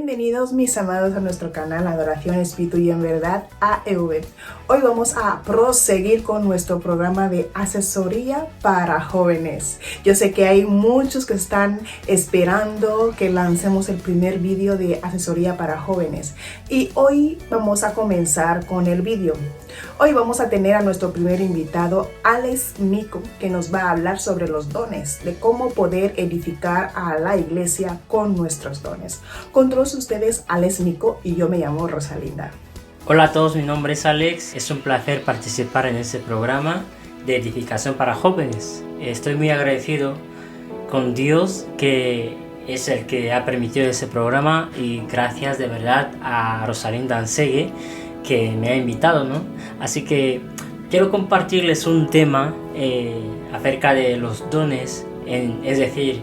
Bienvenidos mis amados a nuestro canal Adoración Espíritu y en Verdad AEV. Hoy vamos a proseguir con nuestro programa de asesoría para jóvenes. Yo sé que hay muchos que están esperando que lancemos el primer vídeo de asesoría para jóvenes y hoy vamos a comenzar con el vídeo. Hoy vamos a tener a nuestro primer invitado, Alex Mico, que nos va a hablar sobre los dones, de cómo poder edificar a la iglesia con nuestros dones. Con todos ustedes, Alex Mico, y yo me llamo Rosalinda. Hola a todos, mi nombre es Alex. Es un placer participar en este programa de edificación para jóvenes. Estoy muy agradecido con Dios, que es el que ha permitido ese programa, y gracias de verdad a Rosalinda Ansegue, que me ha invitado, ¿no? Así que quiero compartirles un tema acerca de los dones, es decir,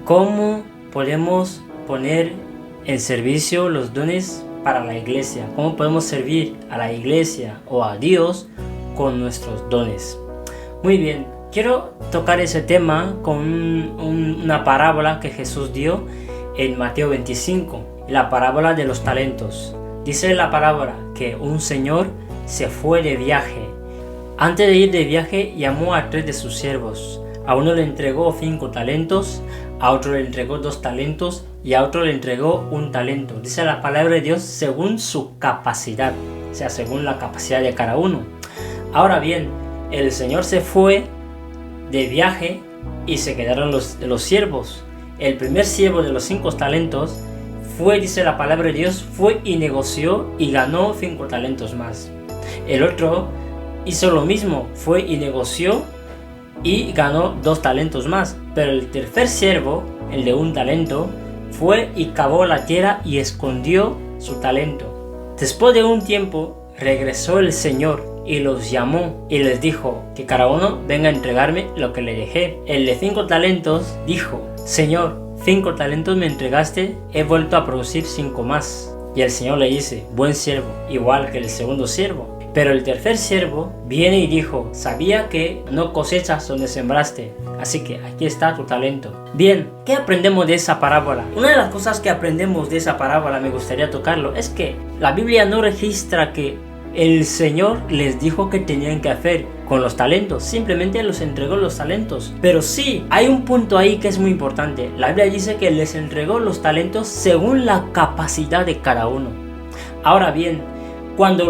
cómo podemos poner en servicio los dones para la iglesia, cómo podemos servir a la iglesia o a Dios con nuestros dones. Muy bien, quiero tocar ese tema con una parábola que Jesús dio en Mateo 25, la parábola de los talentos. Dice la parábola que un señor se fue de viaje. Antes de ir de viaje, llamó a 3 de sus siervos. A uno le entregó 5 talentos, a otro le entregó 2 talentos y a otro le entregó 1 talento. Dice la palabra de Dios según su capacidad, o sea, según la capacidad de cada uno. Ahora bien, el señor se fue de viaje y se quedaron los siervos. El primer siervo de los 5 talentos fue, dice la palabra de Dios, fue y negoció y ganó 5 talentos más. El otro hizo lo mismo, fue y negoció y ganó 2 talentos más. Pero el tercer siervo, el de 1 talento, fue y cavó la tierra y escondió su talento. Después de un tiempo regresó el Señor y los llamó y les dijo que cada uno venga a entregarme lo que le dejé. El de 5 talentos dijo: Señor, 5 talentos me entregaste, he vuelto a producir 5 más. Y el Señor le dice: buen siervo, igual que el segundo siervo. Pero el tercer siervo viene y dijo: sabía que no cosechas donde sembraste, así que aquí está tu talento. Bien, ¿qué aprendemos de esa parábola? Una de las cosas que aprendemos de esa parábola, me gustaría tocarlo, es que la Biblia no registra que el Señor les dijo que tenían que hacer con los talentos, simplemente los entregó los talentos. Pero sí, hay un punto ahí que es muy importante. La Biblia dice que les entregó los talentos según la capacidad de cada uno. Ahora bien, cuando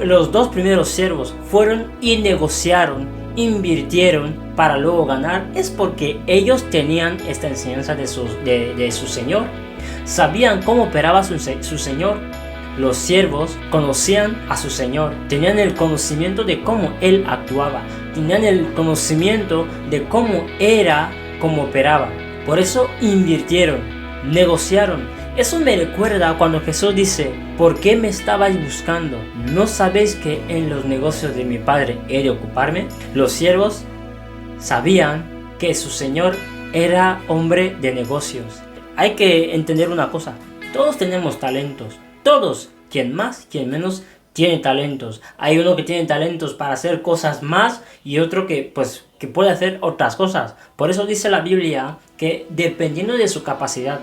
los 2 primeros siervos fueron y negociaron, invirtieron para luego ganar, es porque ellos tenían esta enseñanza de su Señor. Sabían cómo operaba su Señor. Los siervos conocían a su Señor, tenían el conocimiento de cómo Él actuaba, tenían el conocimiento de cómo era, cómo operaba. Por eso invirtieron, negociaron. Eso me recuerda cuando Jesús dice: ¿por qué me estabais buscando? ¿No sabéis que en los negocios de mi Padre he de ocuparme? Los siervos sabían que su Señor era hombre de negocios. Hay que entender una cosa: todos tenemos talentos. Todos, quien más, quien menos, tiene talentos. Hay uno que tiene talentos para hacer cosas más y otro que puede hacer otras cosas. Por eso dice la Biblia que dependiendo de su capacidad.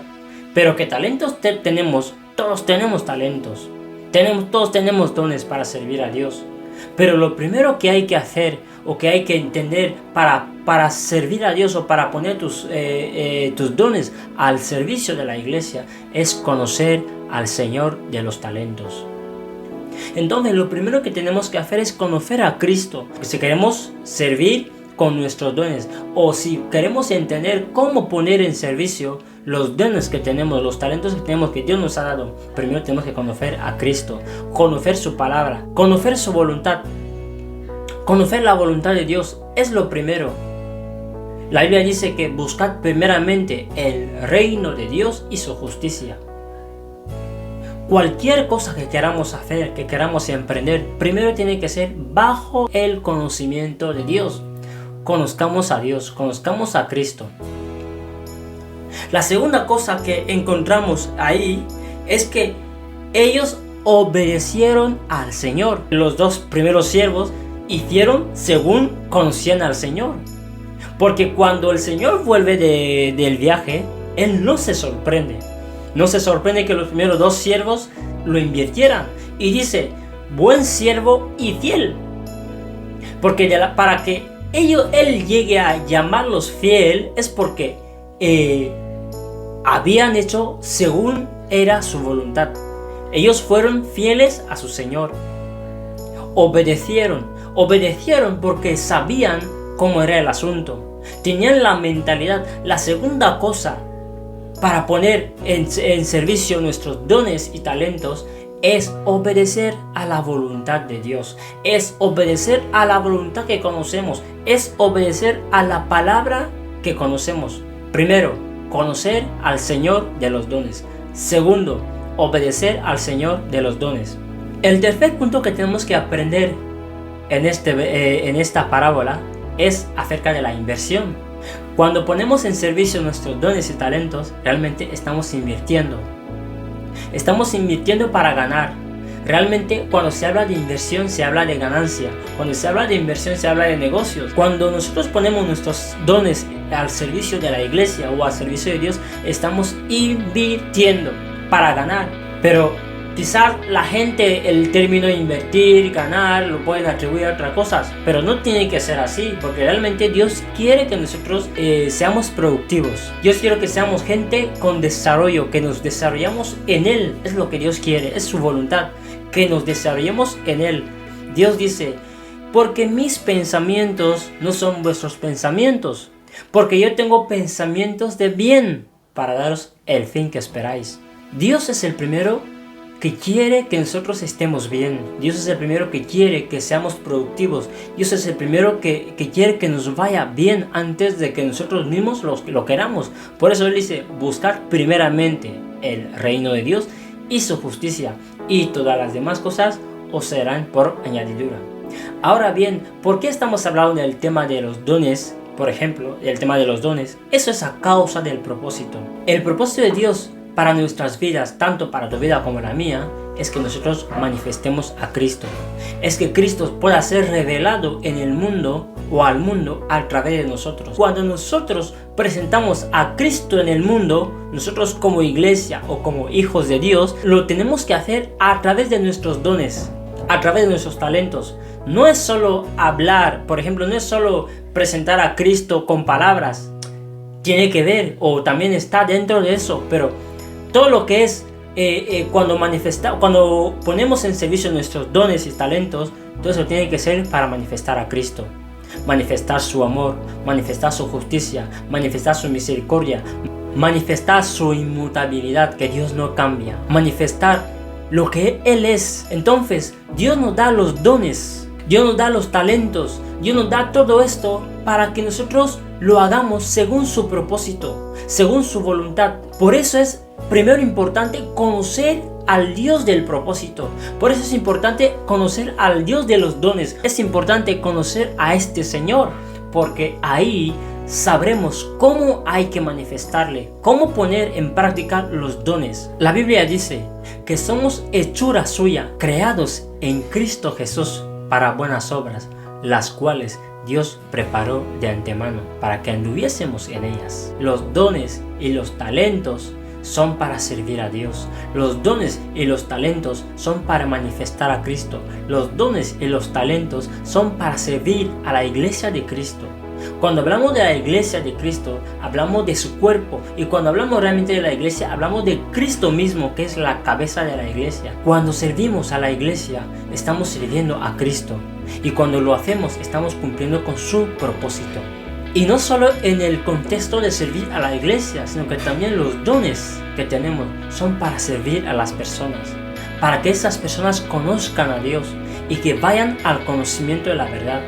Pero que talentos tenemos, todos tenemos talentos. Todos tenemos dones para servir a Dios. Pero lo primero que hay que hacer o que hay que entender para servir a Dios o para poner tus dones al servicio de la iglesia es conocer al Señor de los talentos. Entonces lo primero que tenemos que hacer es conocer a Cristo. Si queremos servir con nuestros dones o si queremos entender cómo poner en servicio los dones que tenemos, los talentos que tenemos, que Dios nos ha dado, primero tenemos que conocer a Cristo, conocer su palabra, conocer su voluntad. Conocer la voluntad de Dios es lo primero. La Biblia dice que buscad primeramente el reino de Dios y su justicia. Cualquier cosa que queramos hacer, que queramos emprender, primero tiene que ser bajo el conocimiento de Dios. Conozcamos a Dios, conozcamos a Cristo. La segunda cosa que encontramos ahí es que ellos obedecieron al Señor. Los 2 primeros siervos hicieron según conocían al Señor. Porque cuando el Señor vuelve del viaje, Él no se sorprende. No se sorprende que los primeros 2 siervos lo invirtieran. Y dice, buen siervo y fiel. Porque para que él llegue a llamarlos fiel es porque habían hecho según era su voluntad. Ellos fueron fieles a su Señor. Obedecieron porque sabían cómo era el asunto. Tenían la mentalidad. La segunda cosa para poner en servicio nuestros dones y talentos es obedecer a la voluntad de Dios, es obedecer a la voluntad que conocemos, es obedecer a la palabra que conocemos. Primero, conocer al Señor de los dones. Segundo, obedecer al Señor de los dones. El tercer punto que tenemos que aprender en esta parábola es acerca de la inversión. Cuando ponemos en servicio nuestros dones y talentos, realmente estamos invirtiendo. Estamos invirtiendo para ganar. Realmente cuando se habla de inversión se habla de ganancia. Cuando se habla de inversión se habla de negocios. Cuando nosotros ponemos nuestros dones al servicio de la iglesia o al servicio de Dios, estamos invirtiendo para ganar. Pero quizás la gente el término invertir, ganar, lo pueden atribuir a otras cosas, pero no tiene que ser así, porque realmente Dios quiere que nosotros seamos productivos. Dios quiere que seamos gente con desarrollo, que nos desarrollamos en Él. Es lo que Dios quiere, es su voluntad, que nos desarrollemos en Él. Dios dice, porque mis pensamientos no son vuestros pensamientos, porque yo tengo pensamientos de bien para daros el fin que esperáis. Dios es el primero que quiere que nosotros estemos bien. Dios es el primero que quiere que seamos productivos. Dios es el primero que quiere que nos vaya bien antes de que nosotros mismos lo queramos. Por eso Él dice, buscar primeramente el reino de Dios y su justicia, y todas las demás cosas os serán por añadidura. Ahora bien, ¿por qué estamos hablando del tema de los dones? Por ejemplo, el tema de los dones. Eso es a causa del propósito. El propósito de Dios para nuestras vidas, tanto para tu vida como la mía, es que nosotros manifestemos a Cristo. Es que Cristo pueda ser revelado en el mundo o al mundo a través de nosotros. Cuando nosotros presentamos a Cristo en el mundo, nosotros como iglesia o como hijos de Dios, lo tenemos que hacer a través de nuestros dones, a través de nuestros talentos. No es solo hablar, por ejemplo, no es solo presentar a Cristo con palabras. Tiene que ver, o también está dentro de eso, pero todo lo que es cuando ponemos en servicio nuestros dones y talentos, todo eso tiene que ser para manifestar a Cristo, manifestar su amor, manifestar su justicia, manifestar su misericordia, manifestar su inmutabilidad, que Dios no cambia, manifestar lo que Él es. Entonces Dios nos da los dones, Dios nos da los talentos, Dios nos da todo esto para que nosotros lo hagamos según su propósito, según su voluntad. Por eso es primero importante conocer al Dios del propósito. Por eso es importante conocer al Dios de los dones. Es importante conocer a este Señor, porque ahí sabremos cómo hay que manifestarle, cómo poner en práctica los dones. La Biblia dice que somos hechura suya, creados en Cristo Jesús para buenas obras, las cuales Dios preparó de antemano para que anduviésemos en ellas. Los dones y los talentos son para servir a Dios. Los dones y los talentos son para manifestar a Cristo. Los dones y los talentos son para servir a la iglesia de Cristo. Cuando hablamos de la iglesia de Cristo, hablamos de su cuerpo. Y cuando hablamos realmente de la iglesia, hablamos de Cristo mismo, que es la cabeza de la iglesia. Cuando servimos a la iglesia, estamos sirviendo a Cristo. Y cuando lo hacemos, estamos cumpliendo con su propósito. Y no solo en el contexto de servir a la iglesia, sino que también los dones que tenemos son para servir a las personas, para que esas personas conozcan a Dios y que vayan al conocimiento de la verdad.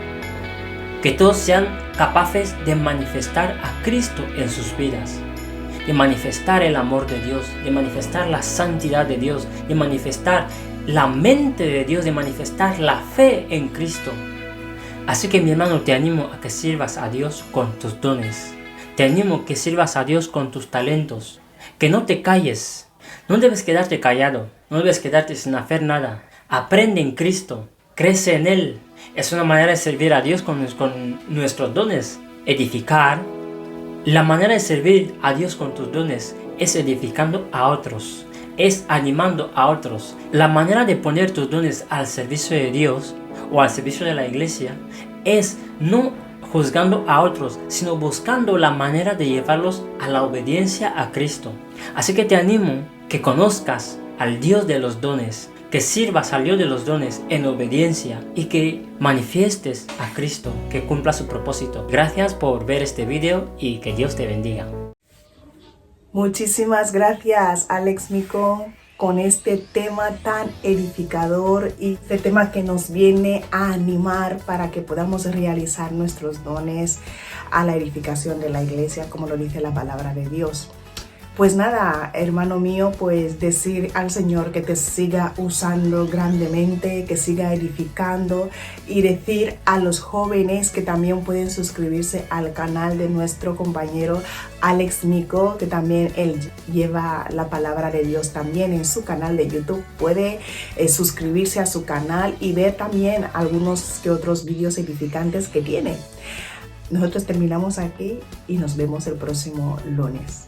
Que todos sean capaces de manifestar a Cristo en sus vidas, de manifestar el amor de Dios, de manifestar la santidad de Dios, de manifestar la mente de Dios, de manifestar la fe en Cristo. Así que mi hermano, te animo a que sirvas a Dios con tus dones. Te animo a que sirvas a Dios con tus talentos. Que no te calles. No debes quedarte callado. No debes quedarte sin hacer nada. Aprende en Cristo. Crece en Él. Es una manera de servir a Dios con nuestros dones. Edificar. La manera de servir a Dios con tus dones es edificando a otros, es animando a otros. La manera de poner tus dones al servicio de Dios o al servicio de la iglesia es no juzgando a otros, sino buscando la manera de llevarlos a la obediencia a Cristo. Así que te animo que conozcas al Dios de los dones, que sirvas al Dios de los dones en obediencia y que manifiestes a Cristo, que cumpla su propósito. Gracias por ver este video y que Dios te bendiga. Muchísimas gracias, Alex Mico, con este tema tan edificador y este tema que nos viene a animar para que podamos realizar nuestros dones a la edificación de la iglesia, como lo dice la palabra de Dios. Pues nada, hermano mío, pues decir al Señor que te siga usando grandemente, que siga edificando, y decir a los jóvenes que también pueden suscribirse al canal de nuestro compañero Alex Mico, que también él lleva la palabra de Dios también en su canal de YouTube. Puede suscribirse a su canal y ver también algunos que otros vídeos edificantes que tiene. Nosotros terminamos aquí y nos vemos el próximo lunes.